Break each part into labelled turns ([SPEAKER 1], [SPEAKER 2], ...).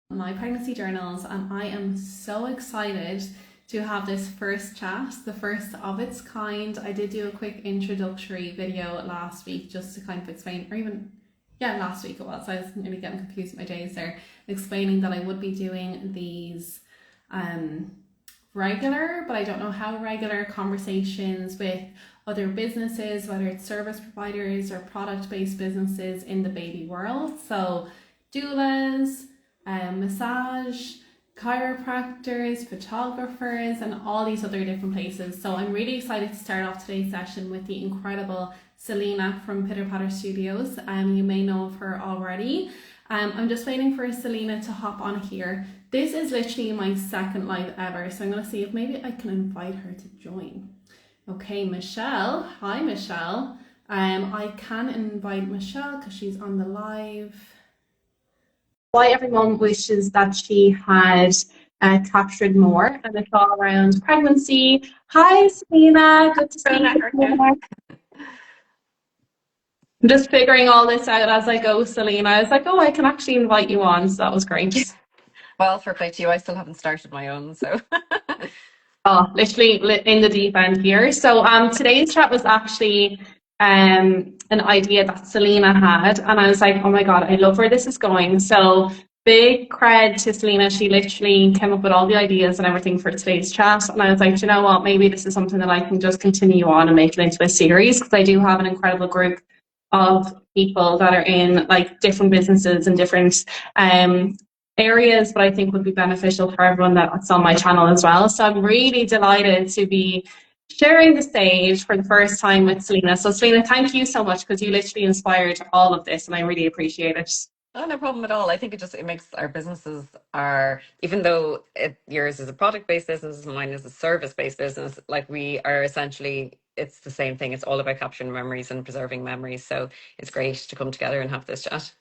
[SPEAKER 1] My pregnancy journals, and I am so excited to have this first chat, the first of its kind. I did do a quick introductory video last week just to kind of explain, or even, yeah, last week it was. I was nearly getting confused with my days there, explaining that I would be doing these um, regular, but I don't know how regular conversations with other businesses, whether it's service providers or product based businesses in the baby world. So, doulas, massage, chiropractors, photographers, and all these other different places. So, I'm really excited to start off today's session with the incredible Selina from Pitter Patter Studios. You may know of her already. I'm just waiting for Selina to hop on here. This is literally my second live ever, so I'm going to see if maybe I can invite her to join. Okay, Michelle. Hi, Michelle. I can invite Michelle because she's on the live. Why everyone wishes that she had captured more, and it's all around pregnancy. Hi, Selina. Good to see you. I'm just figuring all this out as I go, Selina. I was like, oh, I can actually invite you on, so that was great.
[SPEAKER 2] Well, for play to you, I still haven't started my own, so.
[SPEAKER 1] Oh, literally in the deep end here. So today's chat was actually an idea that Selina had, and I was like, oh my God, I love where this is going. So big cred to Selina. She literally came up with all the ideas and everything for today's chat. And I was like, you know what, maybe this is something that I can just continue on and make it into a series, because I do have an incredible group of people that are in like different businesses and different areas, but I think would be beneficial for everyone that's on my channel as well. So I'm really delighted to be sharing the stage for the first time with Selina. So Selina, thank you so much, because you literally inspired all of this and I really appreciate it.
[SPEAKER 2] Oh, no problem at all. I think it makes our businesses are, even though yours is a product-based business and mine is a service-based business, like we are essentially, it's the same thing. It's all about capturing memories and preserving memories. So it's great to come together and have this chat.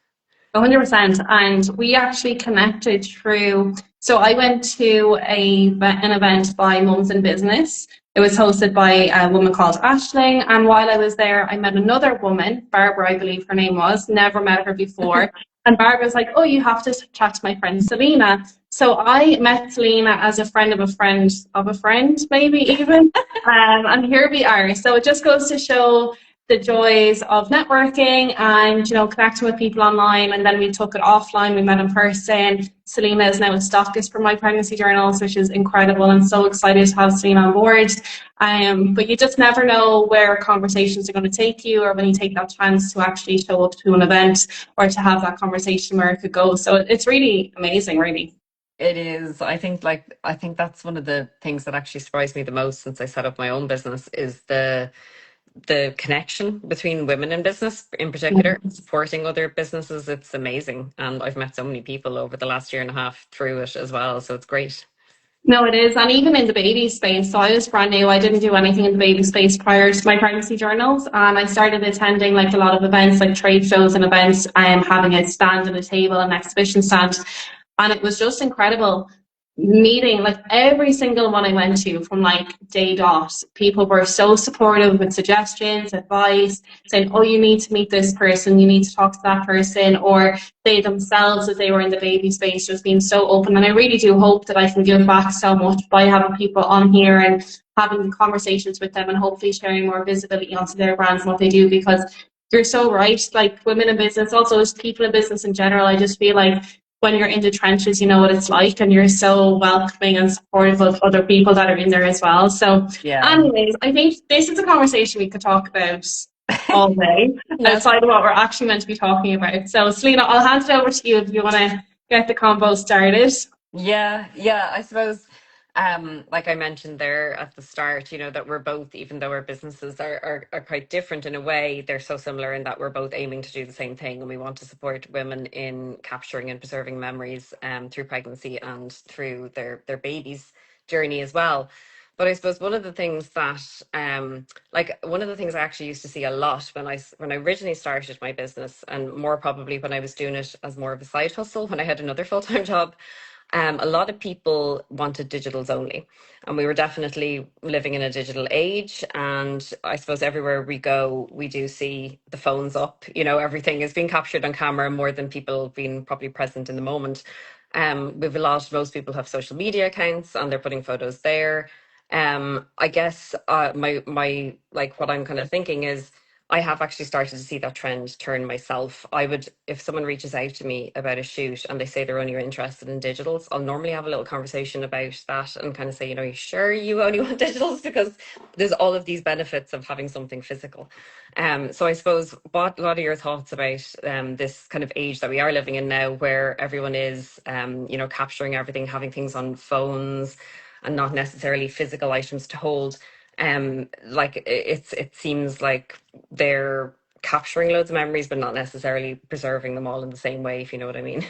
[SPEAKER 1] 100%. And we actually connected through, so I went to an event by Mums in Business. It was hosted by a woman called Ashling. And while I was there, I met another woman, Barbara, I believe her name was, never met her before. And Barbara was like, oh, you have to chat to my friend Selina. So I met Selina as a friend of a friend, maybe even. And here we are. So it just goes to show the joys of networking and connecting with people online, and then we took it offline. We met in person. Selina is now a stockist for my pregnancy journals, which is incredible. I'm so excited to have Selina on board. But you just never know where conversations are going to take you, or when you take that chance to actually show up to an event or to have that conversation where it could go. So it's really amazing, really.
[SPEAKER 2] It is. I think that's one of the things that actually surprised me the most since I set up my own business is the connection between women in business in particular, supporting other businesses. It's amazing. And I've met so many people over the last year and a half through it as well. So it's great.
[SPEAKER 1] No, it is. And even in the baby space, so I was brand new. I didn't do anything in the baby space prior to my pregnancy journals. And I started attending like a lot of events, like trade shows and events. I am having a stand and a table, an exhibition stand. And it was just incredible meeting like every single one I went to from like day dot. People were so supportive with suggestions, advice, saying, oh, you need to meet this person, you need to talk to that person, or they themselves, as they were in the baby space, just being so open. And I really do hope that I can give back so much by having people on here and having conversations with them, and hopefully sharing more visibility onto their brands and what they do, because you're so right. Like women in business, also as people in business in general, I just feel like when you're in the trenches, you know what it's like, and you're so welcoming and supportive of other people that are in there as well. So,
[SPEAKER 2] Yeah.
[SPEAKER 1] anyways, I think this is a conversation we could talk about all day,
[SPEAKER 2] Yes.
[SPEAKER 1] outside of what we're actually meant to be talking about. So, Selina, I'll hand it over to you if you want to get the convo started.
[SPEAKER 2] Yeah. I suppose, like I mentioned there at the start, that we're both, even though our businesses are quite different in a way, they're so similar in that we're both aiming to do the same thing, and we want to support women in capturing and preserving memories through pregnancy and through their baby's journey as well. But I suppose one of the things that, like one of the things I actually used to see a lot when I originally started my business, and more probably when I was doing it as more of a side hustle when I had another full-time job, a lot of people wanted digitals only. And we were definitely living in a digital age. And I suppose everywhere we go, we do see the phones up. Everything is being captured on camera more than people being probably present in the moment. Most people have social media accounts and they're putting photos there. I guess my like what I'm kind of thinking is I have actually started to see that trend turn myself. I would, if someone reaches out to me about a shoot and they say they're only interested in digitals, I'll normally have a little conversation about that and kind of say, you know, you sure you only want digitals? Because there's all of these benefits of having something physical. So I suppose, what are your thoughts about this kind of age that we are living in now, where everyone is, you know, capturing everything, having things on phones, and not necessarily physical items to hold? Like it seems like they're capturing loads of memories, but not necessarily preserving them all in the same way, if you know what I mean.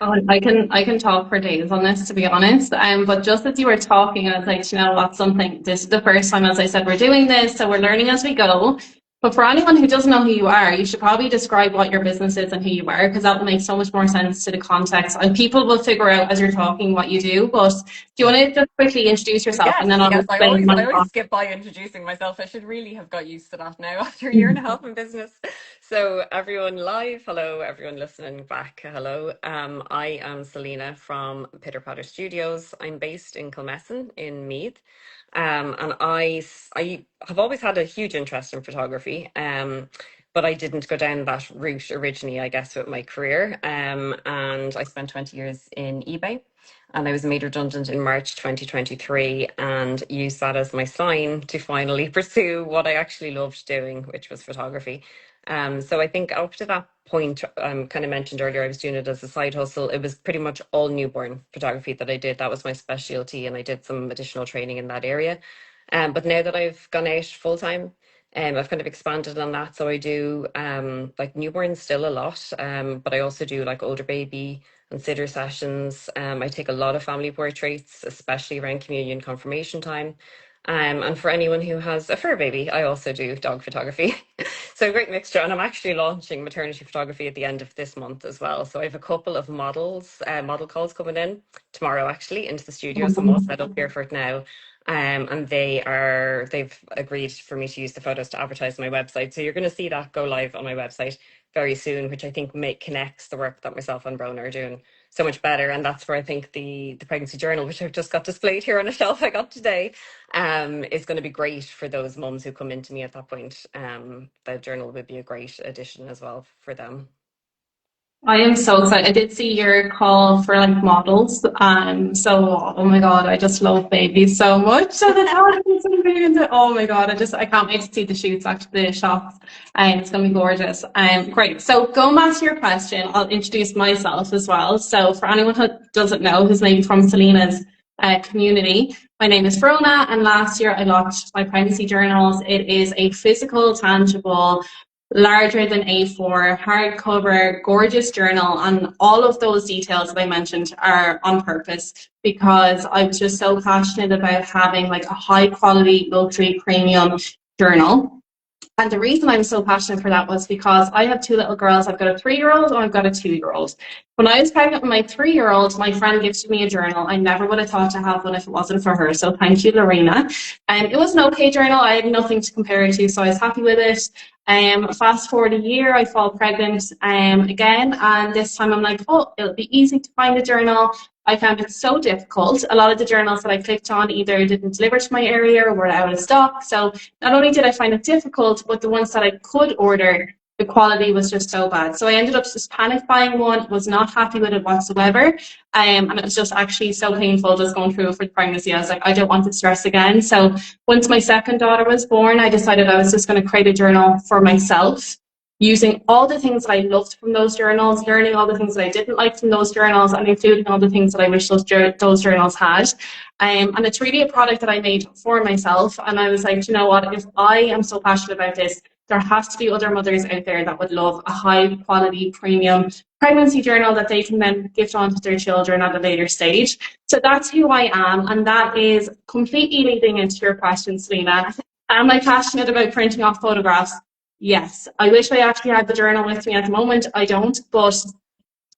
[SPEAKER 1] Oh, I can talk for days on this, to be honest. But just as you were talking, I was like, you know what, something. This is the first time, as I said, we're doing this, so we're learning as we go. But for anyone who doesn't know who you are, you should probably describe what your business is and who you are, because that will make so much more sense to the context. And people will figure out as you're talking what you do. But do you want to just quickly introduce yourself, and
[SPEAKER 2] Yes,
[SPEAKER 1] then I'll
[SPEAKER 2] yes. I
[SPEAKER 1] explain
[SPEAKER 2] always
[SPEAKER 1] my
[SPEAKER 2] I always
[SPEAKER 1] thoughts.
[SPEAKER 2] skip by introducing myself. I should really have got used to that now after a year and a half in business. So everyone live, hello. Everyone listening back, hello. I am Selina from Pitter Patter Studios. I'm based in Kilmessan in Meath. And I have always had a huge interest in photography. But I didn't go down that route originally, I guess, with my career. And I spent 20 years in eBay, and I was made redundant in March 2023, and used that as my sign to finally pursue what I actually loved doing, which was photography. So I think up to that point, kind of mentioned earlier, I was doing it as a side hustle. It was pretty much all newborn photography that I did. That was my specialty, and I did some additional training in that area. But now that I've gone out full time, I've kind of expanded on that. So I do like newborns still a lot, but I also do like older baby and sitter sessions. I take a lot of family portraits, especially around communion confirmation time. And for anyone who has a fur baby, I also do dog photography. So a great mixture. And I'm actually launching maternity photography at the end of this month as well. So I have a couple of model calls coming in tomorrow actually into the studio. So I'm all set up here for it now. And they've agreed for me to use the photos to advertise my website. So you're going to see that go live on my website very soon, which I think connects the work that myself and Brona are doing so much better. And that's where I think the pregnancy journal, which I've just got displayed here on a shelf I got today, is going to be great for those mums who come into me at that point. The journal would be a great addition as well for them.
[SPEAKER 1] I am so excited. I did see your call for like models. So oh my God, I just love babies so much. So the thought of some babies, oh my God, I can't wait to see the shoots, actually the shots. And it's gonna be gorgeous. Great. So going back to your question, I'll introduce myself as well. So for anyone who doesn't know, who's maybe from Selina's community, my name is Brona, and last year I launched my pregnancy journals. It is a physical, tangible, larger than A4, hardcover, gorgeous journal, and all of those details that I mentioned are on purpose because I was just so passionate about having like a high quality luxury premium journal. And the reason I'm so passionate for that was because I have two little girls. I've got a 3-year-old and I've got a 2-year-old. When I was pregnant with my 3-year-old, my friend gifted me a journal. I never would have thought to have one if it wasn't for her. So thank you, Lorena. And it was an okay journal. I had nothing to compare it to, so I was happy with it. Fast forward a year, I fall pregnant again, and this time I'm like, oh, it'll be easy to find a journal. I found it so difficult. A lot of the journals that I clicked on either didn't deliver to my area or were out of stock. So not only did I find it difficult, but the ones that I could order, the quality was just so bad. So I ended up just panic buying one, was not happy with it whatsoever. And it was just actually so painful just going through it for the pregnancy. I was like, I don't want the stress again. So once my second daughter was born, I decided I was just going to create a journal for myself, using all the things that I loved from those journals, learning all the things that I didn't like from those journals, and including all the things that I wish those journals had. And it's really a product that I made for myself. And I was like, you know what, if I am so passionate about this, there has to be other mothers out there that would love a high quality premium pregnancy journal that they can then gift on to their children at a later stage. So that's who I am. And that is completely leading into your question, Selena. Am I passionate about printing off photographs? Yes. I wish I actually had the journal with me at the moment. I don't. But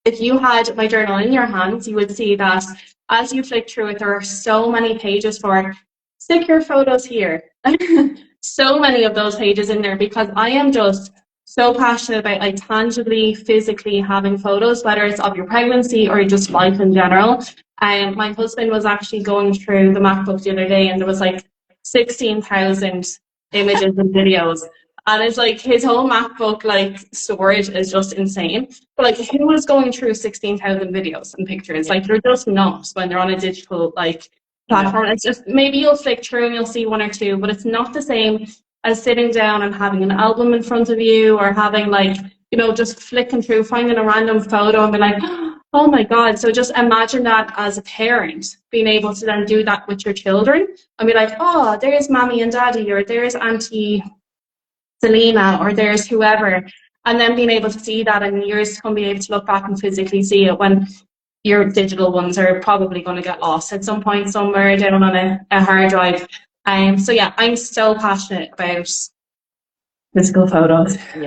[SPEAKER 1] if you had my journal in your hands, you would see that as you flick through it, there are so many pages for stick your photos here. So many of those pages in there because I am just so passionate about like tangibly, physically having photos, whether it's of your pregnancy or just life in general. My husband was actually going through the MacBook the other day, and there was like 16,000 images and videos. And it's like his whole MacBook like storage is just insane. But like who is going through 16,000 videos and pictures?
[SPEAKER 2] Yeah.
[SPEAKER 1] Like they're just not when they're on a digital like
[SPEAKER 2] No.
[SPEAKER 1] platform. It's just maybe you'll flick through and you'll see one or two, but it's not the same as sitting down and having an album in front of you, or having like, you know, just flicking through, finding a random photo and be like, oh my God. So just imagine that as a parent, being able to then do that with your children and be like, oh, there's mommy and daddy, or there's Auntie Selina, or there's whoever. And then being able to see that in years to come, be able to look back and physically see it when your digital ones are probably going to get lost at some point somewhere down on a hard drive. So yeah, I'm so passionate about physical photos.
[SPEAKER 2] Yeah,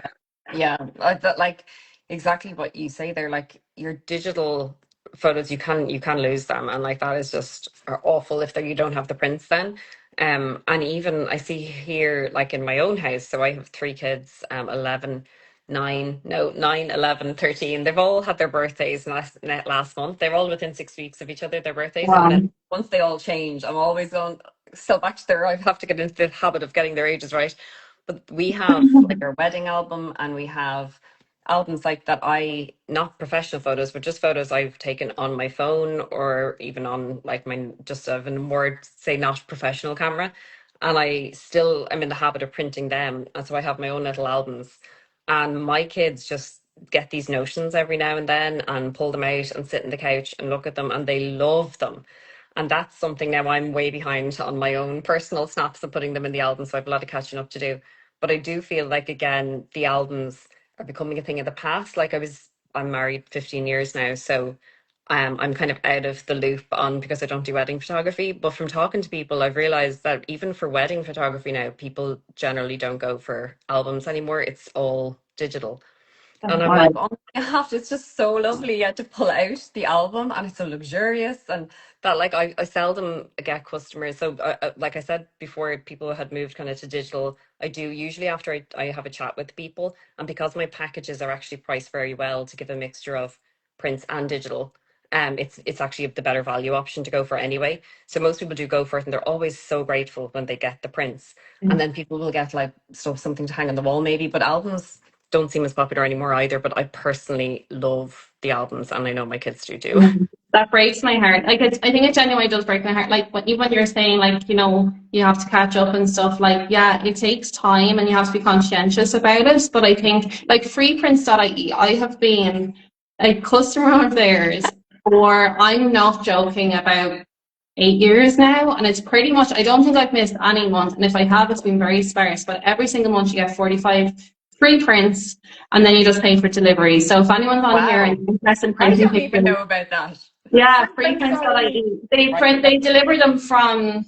[SPEAKER 2] yeah, that like exactly what you say there. Like your digital photos, you can lose them, and like that is just awful if you don't have the prints then. And even I see here, like in my own house, so I have three kids, 11, 9, no, 9, 11, 13. They've all had their birthdays last month. They're all within 6 weeks of each other, their birthdays, and then
[SPEAKER 1] Um,
[SPEAKER 2] once they all change, I'm always going still back to their. I have to get into the habit of getting their ages right. But we have like our wedding album, and we have albums like that, not professional photos, but just photos I've taken on my phone, or even on like my just of a more say not professional camera. And I'm in the habit of printing them. And so I have my own little albums. And my kids just get these notions every now and then and pull them out and sit in the couch and look at them, and they love them. And that's something now I'm way behind on my own personal snaps and putting them in the album. So I have a lot of catching up to do. But I do feel like, again, the albums are becoming a thing of the past. I'm married 15 years now. So I'm kind of out of the loop on, because I don't do wedding photography. But from talking to people, I've realized that even for wedding photography now, people generally don't go for albums anymore. It's all digital.
[SPEAKER 1] that's
[SPEAKER 2] And I'm like,
[SPEAKER 1] wild.
[SPEAKER 2] oh my gosh, it's just so lovely. You had to pull out the album, and it's so luxurious. And that, like, I seldom get customers. So, like I said before, people had moved kind of to digital. I do usually after I have a chat with people, and because my packages are actually priced very well to give a mixture of prints and digital. It's actually the better value option to go for anyway. So most people do go for it, and they're always so grateful when they get the prints. And then people will get like something to hang on the wall maybe, but albums don't seem as popular anymore either. But I personally love the albums, and I know my kids do too.
[SPEAKER 1] Mm. That breaks my heart. Like I think it genuinely does break my heart. Like when, even when you're saying like, you know, you have to catch up and stuff, like, yeah, it takes time and you have to be conscientious about it. But I think like freeprints.ie, I have been a customer of theirs for, I'm not joking, about 8 years now. And it's pretty much, I don't think I've missed any month. And if I have, it's been very sparse. But every single month you get 45 free prints, and then you just pay for delivery. So if anyone's on here and
[SPEAKER 2] Wow.
[SPEAKER 1] you're interested in
[SPEAKER 2] I
[SPEAKER 1] printing
[SPEAKER 2] don't even
[SPEAKER 1] pictures,
[SPEAKER 2] know about that.
[SPEAKER 1] yeah,
[SPEAKER 2] Free prints already.
[SPEAKER 1] freeprints.ie. They
[SPEAKER 2] Right.
[SPEAKER 1] print, they deliver them from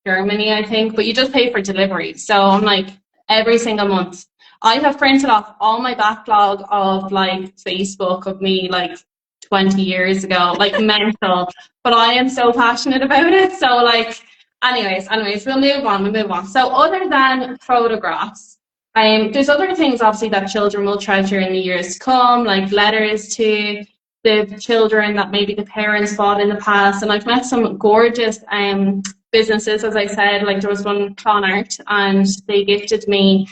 [SPEAKER 1] Germany, I think, but you just pay for delivery. So I'm like, every single month. I have printed off all my backlog of like Facebook of me like 20 years ago, like mental. But I am so passionate about it. So like, anyways, we'll move on. So other than photographs, there's other things obviously that children will treasure in the years to come, like letters to the children that maybe the parents bought in the past. And I've met some gorgeous businesses, as I said, like there was one Clonart, and they gifted me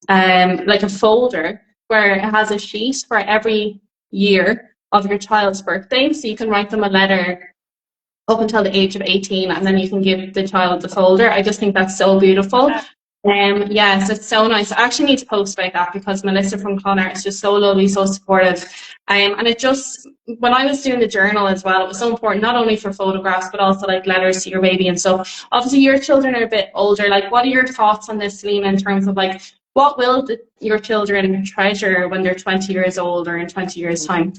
[SPEAKER 1] like a folder where it has a sheet for every year of your child's birthday. So you can write them a letter up until the age of 18, and then you can give the child the folder. I just think that's so beautiful. Yes, it's so nice. I actually need to post about that because Melissa from Clonart is just so lovely, so supportive. And it just, when I was doing the journal as well, it was so important, not only for photographs, but also like letters to your baby and stuff. Obviously, your children are a bit older. Like, what are your thoughts on this, Selena, in terms of like, what will your children treasure when they're 20 years old or in 20 years' time?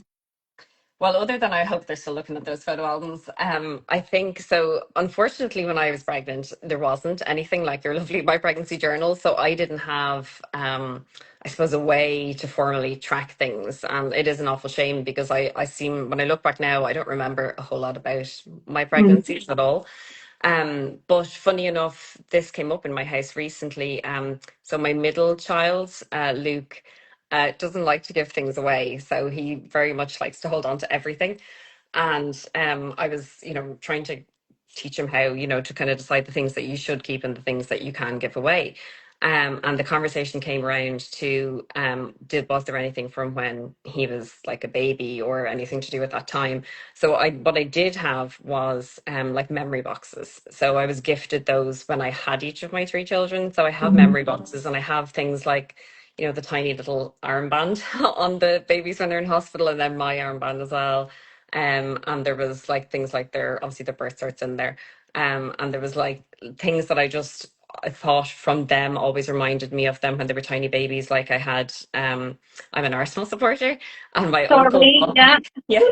[SPEAKER 2] Well, other than I hope they're still looking at those photo albums, I think so. Unfortunately, when I was pregnant, there wasn't anything like your lovely My Pregnancy Journal, so I didn't have, I suppose, a way to formally track things, and it is an awful shame because I seem, when I look back now, I don't remember a whole lot about my
[SPEAKER 1] Mm.
[SPEAKER 2] pregnancies at all. But funny enough, this came up in my house recently. So my middle child, Luke, doesn't like to give things away. So he very much likes to hold on to everything. And I was, trying to teach him how, to kind of decide the things that you should keep and the things that you can give away. And the conversation came around to, was there anything from when he was like a baby or anything to do at that time? So what I did have was like memory boxes. So I was gifted those when I had each of my three children. So I have memory boxes, and I have things like, the tiny little armband on the babies when they're in hospital, and then my armband as well. And there was like things like obviously the birth certs in there. And there was like things that I thought from them always reminded me of them when they were tiny babies. Like I had, I'm an Arsenal supporter, and my uncle
[SPEAKER 3] Sorry,
[SPEAKER 2] bought,
[SPEAKER 3] yeah.
[SPEAKER 2] yeah,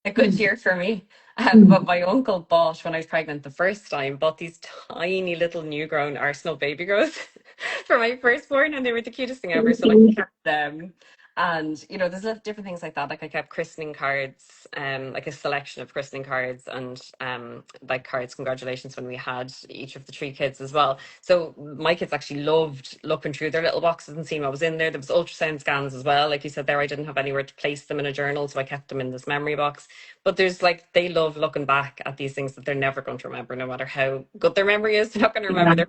[SPEAKER 2] a good year for me. But my uncle bought, when I was pregnant the first time, bought these tiny little new grown Arsenal baby grows for my firstborn, and they were the cutest thing ever. So like I kept them. And there's different things like that. Like I kept christening cards, like a selection of christening cards, and like cards congratulations when we had each of the three kids as well. So my kids actually loved looking through their little boxes and seeing what was in there. There was ultrasound scans as well. Like you said there, I didn't have anywhere to place them in a journal, so I kept them in this memory box. But there's like, they love looking back at these things that they're never going to remember, no matter how good their memory is. They're not going to remember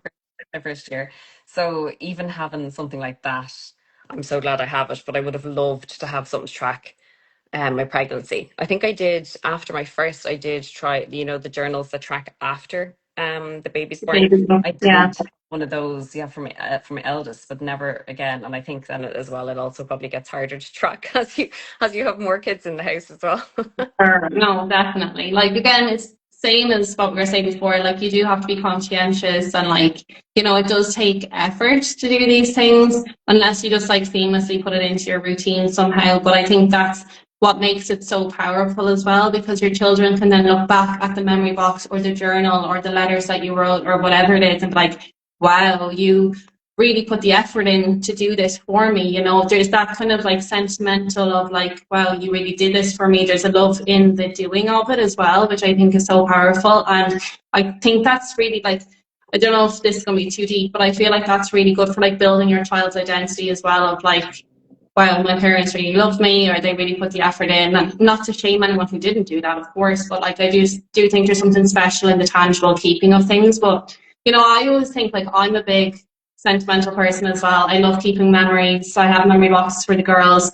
[SPEAKER 2] their first year. So even having something like that, I'm so glad I have it, but I would have loved to have something to track my pregnancy. I think I did after my first, I did try, the journals that track after the baby's born. I
[SPEAKER 3] Yeah.
[SPEAKER 2] did one of those, yeah, for my eldest, but never again. And I think then as well, it also probably gets harder to track as you have more kids in the house as well.
[SPEAKER 3] No, definitely. Like again, it's same as what we were saying before. Like you do have to be conscientious, and like it does take effort to do these things, unless you just like seamlessly put it into your routine somehow. But I think that's what makes it so powerful as well, because your children can then look back at the memory box or the journal or the letters that you wrote or whatever it is, and be like, wow, you really put the effort in to do this for me. There's that kind of like sentimental of like, wow, you really did this for me. There's a love in the doing of it as well, which I think is so powerful. And I think that's really like, I don't know if this is going to be too deep, but I feel like that's really good for like building your child's identity as well, of like, wow, my parents really loved me, or they really put the effort in. And not to shame anyone who didn't do that, of course, but like I do think there's something special in the tangible keeping of things. But I always think like I'm a big sentimental person as well. I love keeping memories. So I have memory boxes for the girls.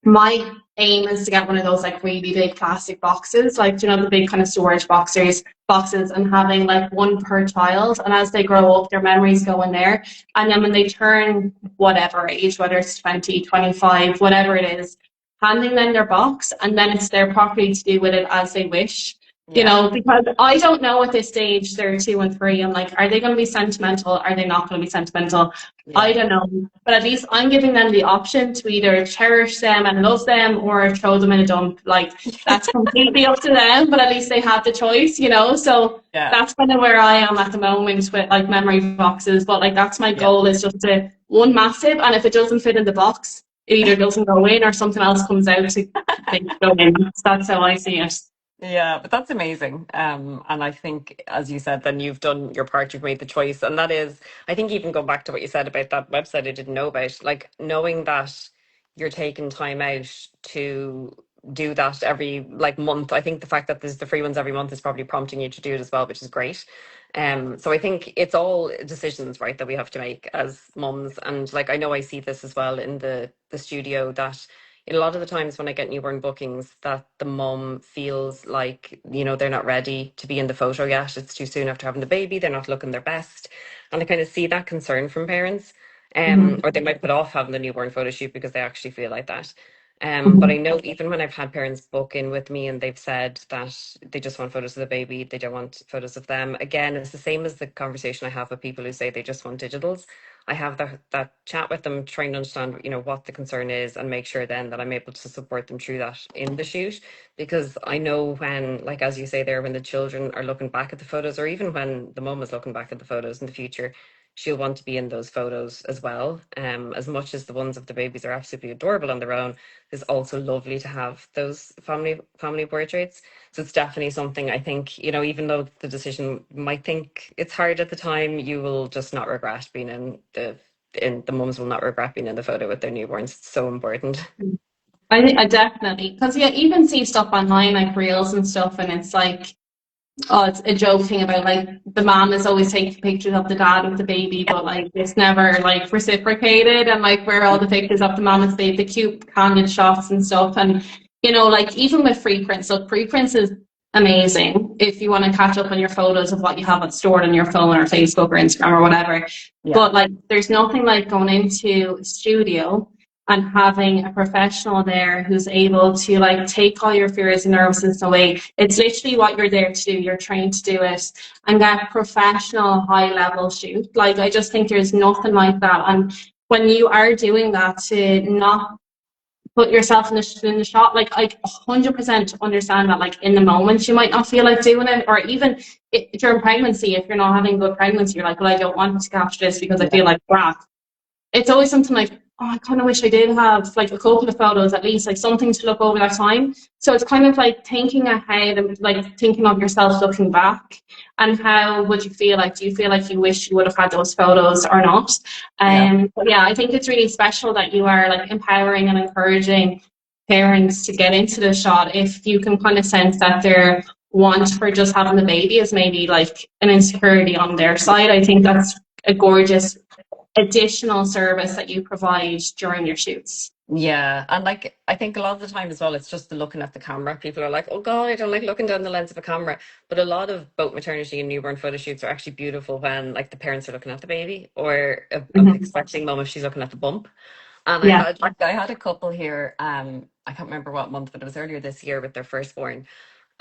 [SPEAKER 3] My aim is to get one of those like really big plastic boxes, like the big kind of storage boxes, and having like one per child. And as they grow up, their memories go in there. And then when they turn whatever age, whether it's 20, 25, whatever it is, handing them their box, and then it's their property to do with it as they wish.
[SPEAKER 2] Yeah,
[SPEAKER 3] Because I don't know at this stage, they're 2 and 3. I'm like, are they going to be sentimental? Are they not going to be sentimental? I
[SPEAKER 2] yeah.
[SPEAKER 3] don't know. But at least I'm giving them the option to either cherish them and love them or throw them in a dump. Like, that's completely up to them, but at least they have the choice. So
[SPEAKER 2] Yeah,
[SPEAKER 3] that's kind of where I am at the moment with like memory boxes. But like, that's my
[SPEAKER 2] yeah.
[SPEAKER 3] goal, is just to one massive. And if it doesn't fit in the box, it either doesn't go in or something else comes out to make it go in. That's how I see it.
[SPEAKER 2] Yeah, but that's amazing. And I think, as you said, then you've done your part, you've made the choice. And that is, I think, even going back to what you said about that website I didn't know about, like knowing that you're taking time out to do that every like month. I think the fact that there's the free ones every month is probably prompting you to do it as well, which is great. So I think it's all decisions, right, that we have to make as mums. And like I know I see this as well in the studio, that a lot of the times when I get newborn bookings, that the mum feels like, they're not ready to be in the photo yet. It's too soon after having the baby. They're not looking their best. And I kind of see that concern from parents.
[SPEAKER 3] Mhm.
[SPEAKER 2] Or they might put off having the newborn photo shoot because they actually feel like that. But I
[SPEAKER 3] Mhm.
[SPEAKER 2] know even when I've had parents book in with me and they've said that they just want photos of the baby, they don't want photos of them. Again, it's the same as the conversation I have with people who say they just want digitals. I have that chat with them, trying to understand, what the concern is, and make sure then that I'm able to support them through that in the shoot. Because I know when, like as you say there, when the children are looking back at the photos, or even when the mum is looking back at the photos in the future, she'll want to be in those photos as well. As much as the ones of the babies are absolutely adorable on their own, it's also lovely to have those family portraits. So it's definitely something I think, even though the decision might think it's hard at the time, you will just not regret being in the mums will not regret being in the photo with their newborns. It's so important.
[SPEAKER 3] I think I definitely, because yeah, even see stuff online like reels and stuff, and it's like, oh, it's a joke thing about like the mom is always taking pictures of the dad with the baby, but like it's never like reciprocated, and like where all the pictures of the mom and the cute candid shots and stuff, and you know, like even with free prints, so free prints is amazing if you want to catch up on your photos of what you have stored on your phone or Facebook or Instagram or whatever.
[SPEAKER 2] Yeah.
[SPEAKER 3] But like, there's nothing like going into a studio and having a professional there who's able to like take all your fears and nervousness away. It's literally what you're there to do. You're trained to do it and get professional, high level shoot. Like, I just think there's nothing like that. And when you are doing that, to not put yourself in the shot, like I 100% understand that, like in the moment you might not feel like doing it, or even during pregnancy, if you're not having a good pregnancy, you're like, well, I don't want to capture this because I feel like crap. It's always something like, oh, I kind of wish I did have like a couple of photos, at least like something to look over that time. So it's kind of like thinking ahead and like thinking of yourself looking back, and how would you feel like, do you feel like you wish you would have had those photos or not? But yeah, I think it's really special that you are like empowering and encouraging parents to get into the shot if you can kind of sense that their want for just having the baby is maybe like an insecurity on their side. I think that's a gorgeous additional service that you provide during your shoots.
[SPEAKER 2] Yeah, and like I think a lot of the time as well, it's just the looking at the camera. People are like, "Oh God, I don't like looking down the lens of a camera." But a lot of both maternity and newborn photo shoots are actually beautiful when like the parents are looking at the baby, or a expecting mum if she's looking at the bump. And
[SPEAKER 3] Yeah.
[SPEAKER 2] I had a couple here. I can't remember what month, but it was earlier this year with their firstborn.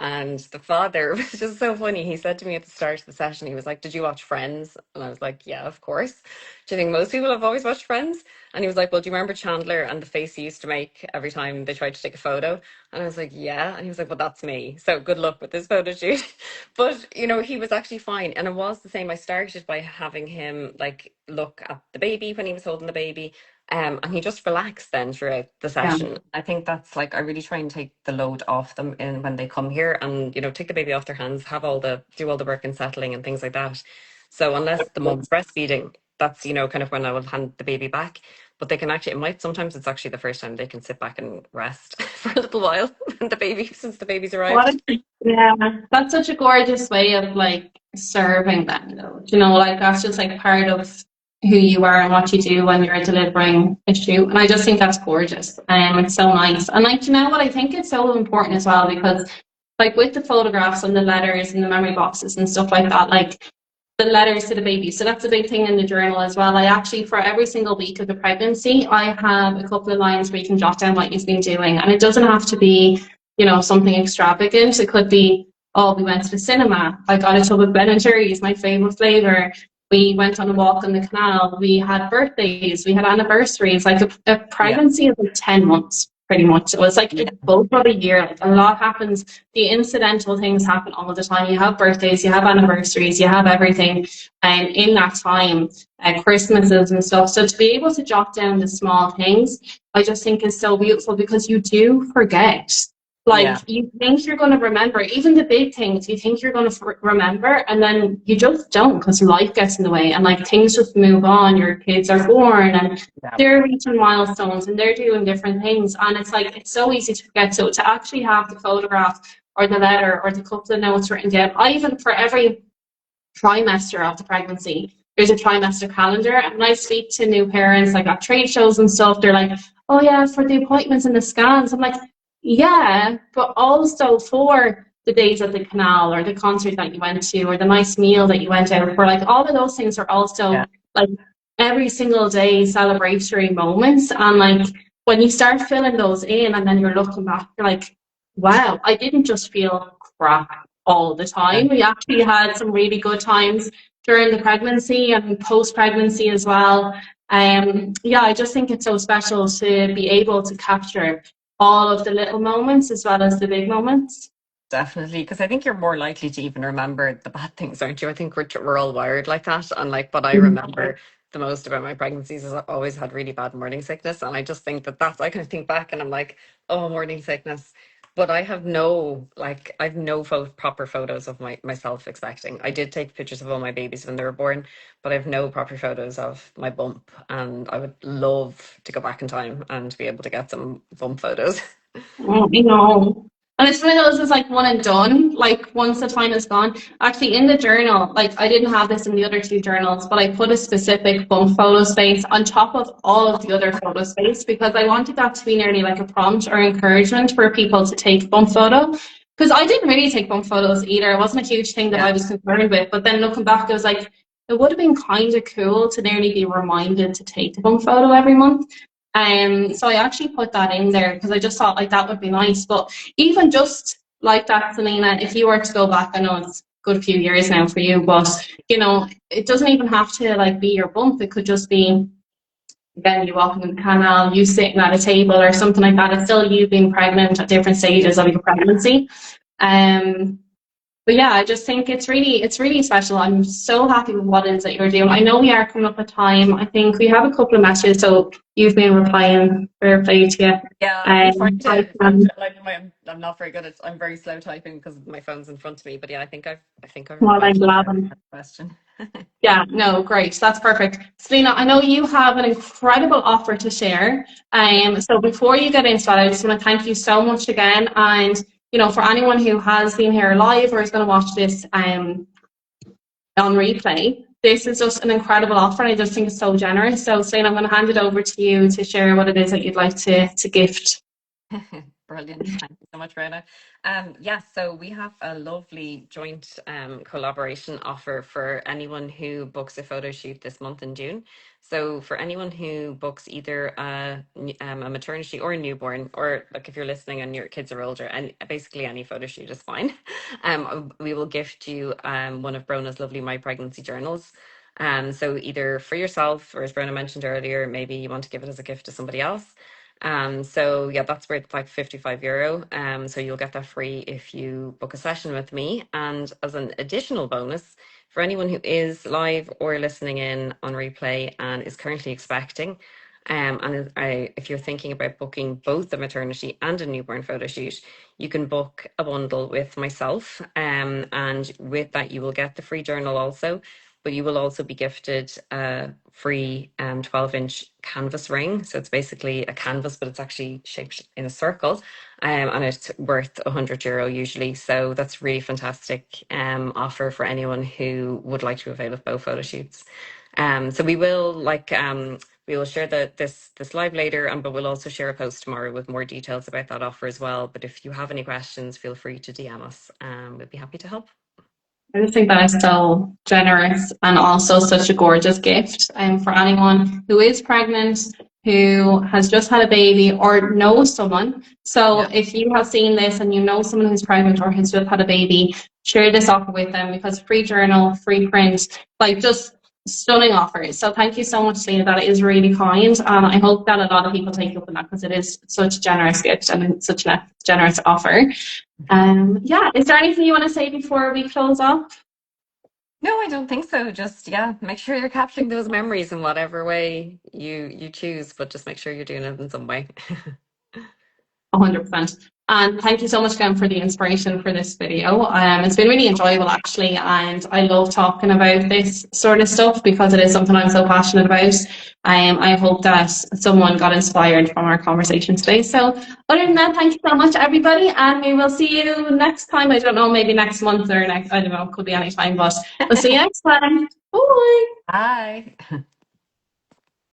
[SPEAKER 2] And the father was just so funny. He said to me at the start of the session, he was like, "Did you watch Friends?" And I was like, "Yeah, of course. Do you think most people have always watched Friends?" And he was like, "Well, do you remember Chandler and the face he used to make every time they tried to take a photo?" And I was like, "Yeah." And he was like, "Well, that's me. So good luck with this photo shoot." But, you know, he was actually fine. And it was the same. I started by having him like look at the baby when he was holding the baby. And he just relaxed then throughout the
[SPEAKER 3] Yeah.
[SPEAKER 2] session. I think that's like, I really try and take the load off them in when they come here, and, you know, take the baby off their hands, do all the work and settling and things like that. So unless the mum's breastfeeding, that's, you know, kind of when I will hand the baby back. But they can actually, sometimes it's actually the first time they can sit back and rest for a little while since the baby's
[SPEAKER 3] What
[SPEAKER 2] arrived.
[SPEAKER 3] yeah, that's such a gorgeous way of like serving them though. You know, like that's just like part of who you are and what you do when you're delivering a shoot. And I just think that's gorgeous. It's so nice. And like, you know what, I think it's so important as well, because like with the photographs and the letters and the memory boxes and stuff like that, like the letters to the baby. So that's a big thing in the journal as well. I actually, for every single week of the pregnancy, I have a couple of lines where you can jot down what you've been doing. And it doesn't have to be, you know, something extravagant. It could be, oh, we went to the cinema. I got a tub of Ben and Jerry's, my favorite flavor. We went on a walk on the canal. We had birthdays. We had anniversaries. Like a pregnancy is like 10 months, pretty much. So it's like a bulk of a year. Like a lot happens. The incidental things happen all the time. You have birthdays, you have anniversaries, you have everything, and in that time, Christmases and stuff. So to be able to jot down the small things, I just think is so beautiful, because you do forget. Like you think you're going to remember, even the big things, you think you're going to remember, and then you just don't, because life gets in the way, and like things just move on. Your kids are born and they're reaching milestones and they're doing different things, and it's like it's so easy to forget. So to actually have the photograph or the letter or the couple of notes written down, I even for every trimester of the pregnancy, there's a trimester calendar. And when I speak to new parents like at trade shows and stuff, they're like, "Oh yeah, for the appointments and the scans." I'm like, yeah, but also for the days at the canal or the concert that you went to or the nice meal that you went out for. Like all of those things are also like every single day celebratory moments. And like when you start filling those in and then you're looking back, you're like, wow, I didn't just feel crap all the time. We actually had some really good times during the pregnancy and post-pregnancy as well. Yeah, I just think it's so special to be able to capture all of the little moments as well as the big moments.
[SPEAKER 2] Definitely, because I think you're more likely to even remember the bad things, aren't you? I think we're all wired like that. And like what I remember the most about my pregnancies is I've always had really bad morning sickness. And I just think that's, I kind of think back and I'm like, oh, morning sickness. But I've no proper photos of myself expecting. I did take pictures of all my babies when they were born, but I have no proper photos of my bump. And I would love to go back in time and be able to get some bump photos.
[SPEAKER 3] Oh, you know. And it's one of those, it's like one and done. Like once the time is gone. Actually, in the journal, like I didn't have this in the other two journals, but I put a specific bump photo space on top of all of the other photo space because I wanted that to be nearly like a prompt or encouragement for people to take bump photo. Because I didn't really take bump photos either. It wasn't a huge thing that
[SPEAKER 2] Yeah.
[SPEAKER 3] I was concerned with. But then looking back, it was like, it would have been kind of cool to nearly be reminded to take the bump photo every month. So I actually put that in there because I just thought like that would be nice. But even just like that, Selena, if you were to go back, I know it's a good few years now for you, but you know, it doesn't even have to like be your bump. It could just be again you walking in the canal, you sitting at a table or something like that. It's still you being pregnant at different stages of your pregnancy. Um, but yeah, I just think it's really special. I'm so happy with what it is that you're doing. I know we are coming up with time. I think we have a couple of messages, so you've been replying. Fair play to you.
[SPEAKER 2] Yeah, I've been trying to.
[SPEAKER 3] Um,
[SPEAKER 2] I'm not very good at. I'm very slow typing because my phone's in front of me. But yeah, I think I've
[SPEAKER 3] well,
[SPEAKER 2] replied
[SPEAKER 3] I'm
[SPEAKER 2] to
[SPEAKER 3] glad.
[SPEAKER 2] your question.
[SPEAKER 3] Yeah, no, great. That's perfect. Selena, I know you have an incredible offer to share. So before you get into that, I just want to thank you so much again. And, you know, for anyone who has been here live or is going to watch this on replay, this is just an incredible offer. And I just think it's so generous. So, Selena, I'm going to hand it over to you to share what it is that you'd like to gift.
[SPEAKER 2] Brilliant. Thank you so much, Rhoda. Yes, so we have a lovely joint collaboration offer for anyone who books a photo shoot this month in June. So for anyone who books either a maternity or a newborn, or like if you're listening and your kids are older, and basically any photo shoot is fine, we will gift you one of Brona's lovely My Pregnancy journals. So either for yourself, or as Brona mentioned earlier, maybe you want to give it as a gift to somebody else. So yeah, that's worth like €50. So you'll get that free if you book a session with me. And as an additional bonus, for anyone who is live or listening in on replay and is currently expecting, if you're thinking about booking both a maternity and a newborn photo shoot, you can book a bundle with myself. And with that, you will get the free journal also, but you will also be gifted a free 12-inch canvas ring. So it's basically a canvas, but it's actually shaped in a circle, and it's worth €100 usually. So that's really fantastic offer for anyone who would like to avail of both photo shoots. So we will share this live later, but we'll also share a post tomorrow with more details about that offer as well. But if you have any questions, feel free to DM us. We'd be happy to help.
[SPEAKER 3] I just think that is so generous and also such a gorgeous gift for anyone who is pregnant, who has just had a baby, or knows someone. So
[SPEAKER 2] Yeah.
[SPEAKER 3] if you have seen this and you know someone who's pregnant or has just had a baby, share this offer with them because free journal, free print, like just stunning offers. So thank you so much, Selena. That is really kind. And I hope that a lot of people take up on that because it is such a generous gift and such a generous offer. Yeah, is there anything you want to say before we close off?
[SPEAKER 2] No, I don't think so. Just yeah, make sure you're capturing those memories in whatever way you choose, but just make sure you're doing it in some way.
[SPEAKER 3] 100%. And thank you so much again for the inspiration for this video. It's been really enjoyable actually, and I love talking about this sort of stuff because it is something I'm so passionate about. I hope that someone got inspired from our conversation today. So other than that, thank you so much everybody, and we will see you next time. I don't know, maybe next month or next, I don't know, could be any time, but we'll see you next time. Bye.
[SPEAKER 2] Bye.